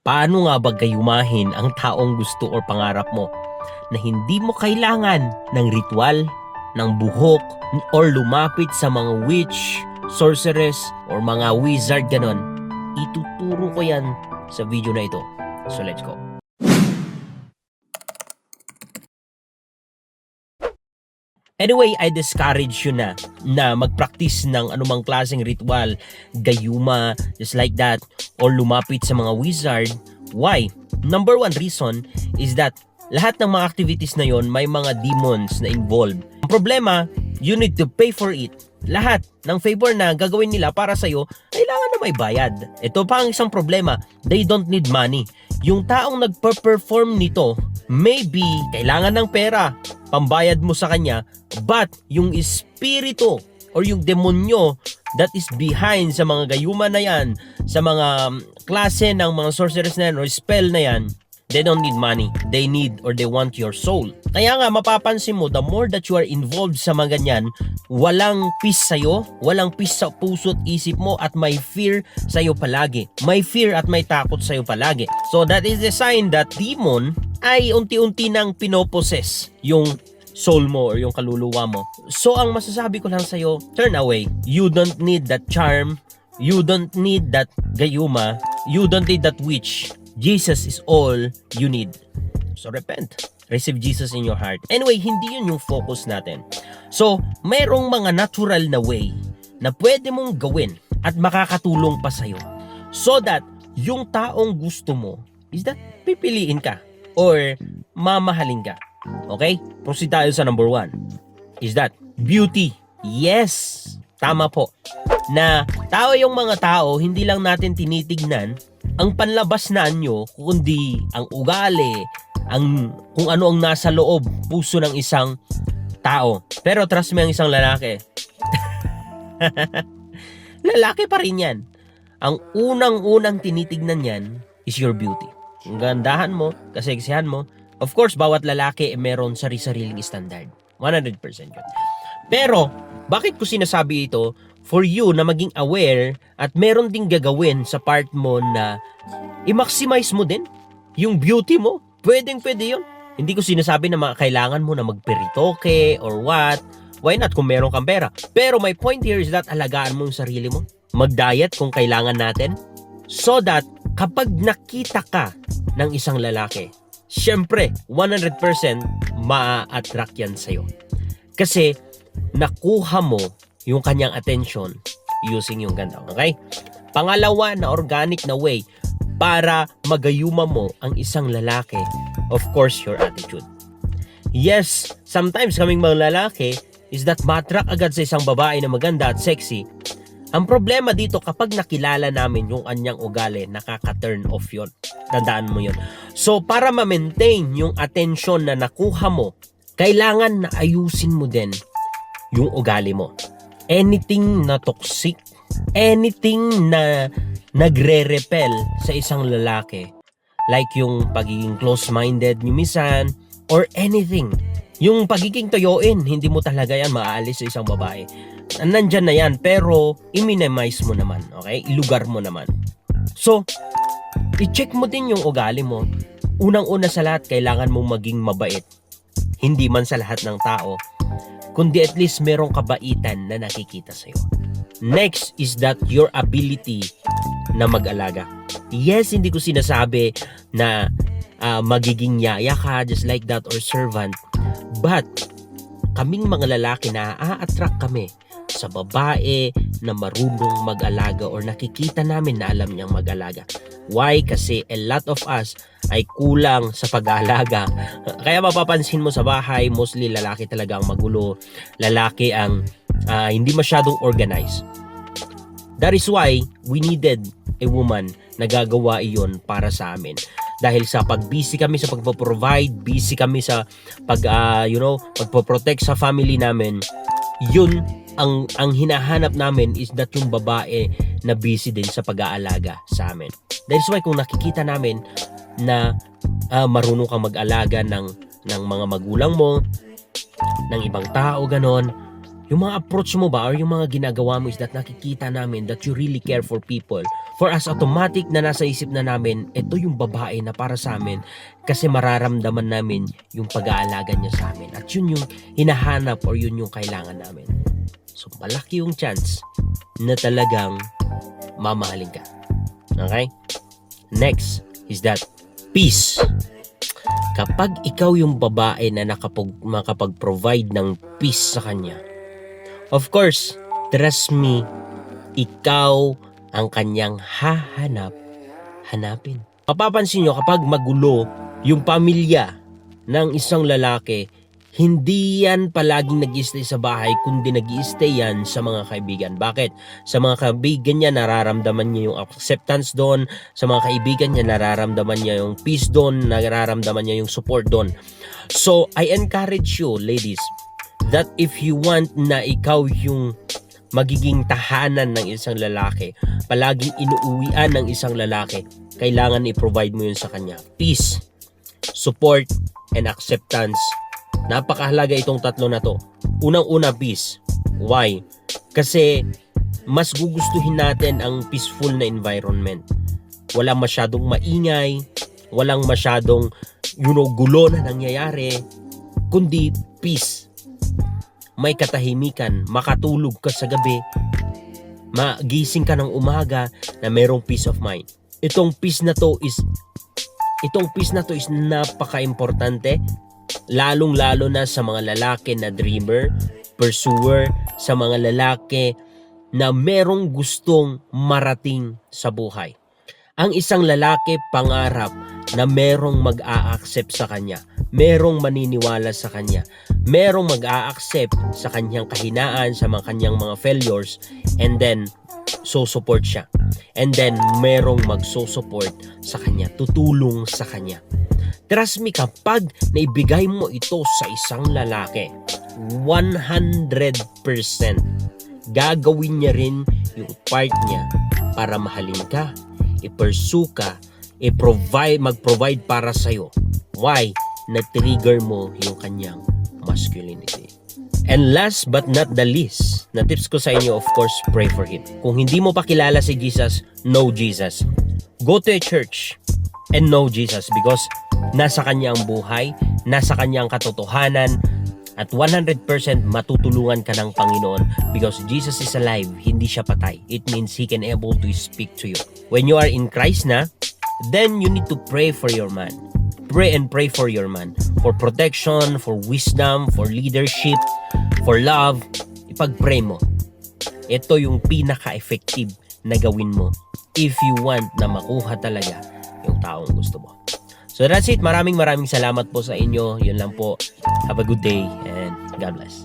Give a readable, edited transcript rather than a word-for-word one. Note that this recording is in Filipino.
Paano nga ba gayumahin ang taong gusto or pangarap mo na hindi mo kailangan ng ritual, ng buhok, or lumapit sa mga witch, sorceress, or mga wizard ganon? Ituturo ko yan sa video na ito. So let's go. Anyway, I discourage you na mag-practice ng anumang klaseng ritual, gayuma, just like that, or lumapit sa mga wizard. Why? Number one reason is that lahat ng mga activities na yon may mga demons na involved. Ang problema, you need to pay for it. Lahat ng favor na gagawin nila para sa'yo, kailangan na may bayad. Ito pa ang isang problema, they don't need money. Yung taong nagper-perform nito, maybe kailangan ng pera, pambayad mo sa kanya, but yung espiritu or yung demonyo that is behind sa mga gayuma na yan, sa mga klase ng mga sorcerers na yan or spell na yan, they don't need money. They need or they want your soul. Kaya nga mapapansin mo, the more that you are involved sa mga ganyan, walang peace sa'yo, walang peace sa puso't isip mo, at may fear sa'yo palagi. May fear at may takot sa'yo palagi. So that is the sign that demon ay unti-unti nang pinoposes yung soul mo or yung kaluluwa mo. So ang masasabi ko lang sa'yo, turn away. You don't need that charm. You don't need that gayuma. You don't need that witch. Jesus is all you need. So repent. Receive Jesus in your heart. Anyway, hindi yun yung focus natin. So, mayroong mga natural na way na pwede mong gawin at makakatulong pa sa'yo so that yung taong gusto mo is that pipiliin ka or mamahalin ka. Okay? Proceed tayo sa number one. Is that beauty. Yes! Tama po. Na tao yung mga tao, hindi lang natin tinitignan ang panlabas na anyo, kundi ang ugali, kung ano ang nasa loob, puso ng isang tao. Pero trust me, ang isang lalaki, lalaki pa rin yan. Ang unang-unang tinitignan yan is your beauty. Ang gandahan mo, kaseksihan mo. Of course, bawat lalaki meron sari-sariling standard. 100% yun. Pero, bakit ko sinasabi ito? For you na maging aware at meron ding gagawin sa part mo na i-maximize mo din yung beauty mo. Pwedeng-pwede yun. Hindi ko sinasabi na kailangan mo na magperitoke or what. Why not kung meron kang pera? Pero my point here is that alagaan mo yung sarili mo. Mag-diet kung kailangan natin. So that kapag nakita ka ng isang lalaki, syempre 100% ma-attract yan sa'yo. Kasi nakuha mo yung kanyang attention using yung ganda. Okay? Pangalawa na organic na way para magayuma mo ang isang lalaki, of course, your attitude. Yes, sometimes kaming mga lalaki is that matrak agad sa isang babae na maganda at sexy. Ang problema dito, kapag nakilala namin yung anyang ugali, nakaka-turn off yun. Tandaan mo yun. So, para ma-maintain yung attention na nakuha mo, kailangan na ayusin mo din yung ugali mo. Anything na toxic, anything na nagre-repel sa isang lalaki, like yung pagiging close-minded ni misan, or anything, yung pagiging toyoin, hindi mo talaga yan maaalis sa isang babae. Nandyan na yan, pero i-minimize mo naman, okay? Ilugar mo naman. So, i-check mo din yung ugali mo. Unang-una sa lahat, kailangan mong maging mabait. Hindi man sa lahat ng tao, kundi at least merong kabaitan na nakikita sa'yo. Next is that your ability na mag-alaga. Yes, hindi ko sinasabi na magiging yaya ka, just like that, or servant. But, kaming mga lalaki na a-attract kami sa babae na marunong mag-alaga or nakikita namin na alam niyang mag-alaga. Why? Kasi a lot of us ay kulang sa pag-aalaga. Kaya mapapansin mo sa bahay, mostly lalaki talaga ang magulo. Lalaki ang hindi masyadong organized. That is why we needed a woman na gagawa iyon para sa amin. Dahil sa pag-busy kami sa pagpo-provide, busy kami sa pagpo-protect sa family namin, yun ang hinahanap namin is that yung babae na busy din sa pag-aalaga sa amin. That is why kung nakikita namin na marunong kang mag-alaga ng mga magulang mo, ng ibang tao, ganon, yung mga approach mo ba or yung mga ginagawa mo is that nakikita namin that you really care for people. For us, automatic na nasa isip na namin, ito yung babae na para sa amin kasi mararamdaman namin yung pag-aalaga niya sa amin. At yun yung hinahanap or yun yung kailangan namin. So, malaki yung chance na talagang mamahalin ka. Okay? Next is that peace. Kapag ikaw yung babae na makapag-provide ng peace sa kanya, of course, trust me, ikaw ang kanyang hanapin. Mapapansin nyo kapag magulo yung pamilya ng isang lalaki, hindi yan palaging nag-i-stay sa bahay, kundi nag-i-stay yan sa mga kaibigan. Bakit? Sa mga kaibigan niya, nararamdaman niya yung acceptance doon. Sa mga kaibigan niya, nararamdaman niya yung peace doon. Nararamdaman niya yung support doon. So, I encourage you, ladies, that if you want na ikaw yung magiging tahanan ng isang lalaki, palaging inuuwian ng isang lalaki, kailangan i-provide mo yun sa kanya. Peace, support, and acceptance. Napakahalaga itong tatlo na to. Unang-una, peace. Why? Kasi mas gugustuhin natin ang peaceful na environment. Walang masyadong maingay, walang masyadong gulo na nangyayari, kundi peace. May katahimikan, makatulog ka sa gabi, magising ka ng umaga na mayroong peace of mind. Itong peace na to is napaka-importante, lalong-lalo na sa mga lalaki na dreamer, pursuer, sa mga lalaki na merong gustong marating sa buhay. Ang isang lalaki pangarap na merong mag-a-accept sa kanya, merong maniniwala sa kanya, merong mag-a-accept sa kanyang kahinaan, sa kanyang mga failures, and then so-support siya. And then merong magso-support sa kanya, tutulong sa kanya. Trust me, kapag naibigay mo ito sa isang lalaki, 100% gagawin niya rin yung part niya para mahalin ka, i-pursue ka, mag-provide para sa'yo. Why? Na-trigger mo yung kanyang masculinity. And last but not the least, na tips ko sa inyo, of course, pray for him. Kung hindi mo pa kilala si Jesus, know Jesus. Go to a church and know Jesus because nasa kanya ang buhay, nasa kanya ang katotohanan, at 100% matutulungan ka ng Panginoon because Jesus is alive, hindi siya patay. It means He can able to speak to you. When you are in Christ na, then you need to pray for your man. Pray for your man. For protection, for wisdom, for leadership, for love. Ipag-pray mo. Ito yung pinaka-effective na gawin mo if you want na makuha talaga yung taong gusto mo. So that's it. Maraming salamat po sa inyo. Yun lang po. Have a good day and God bless.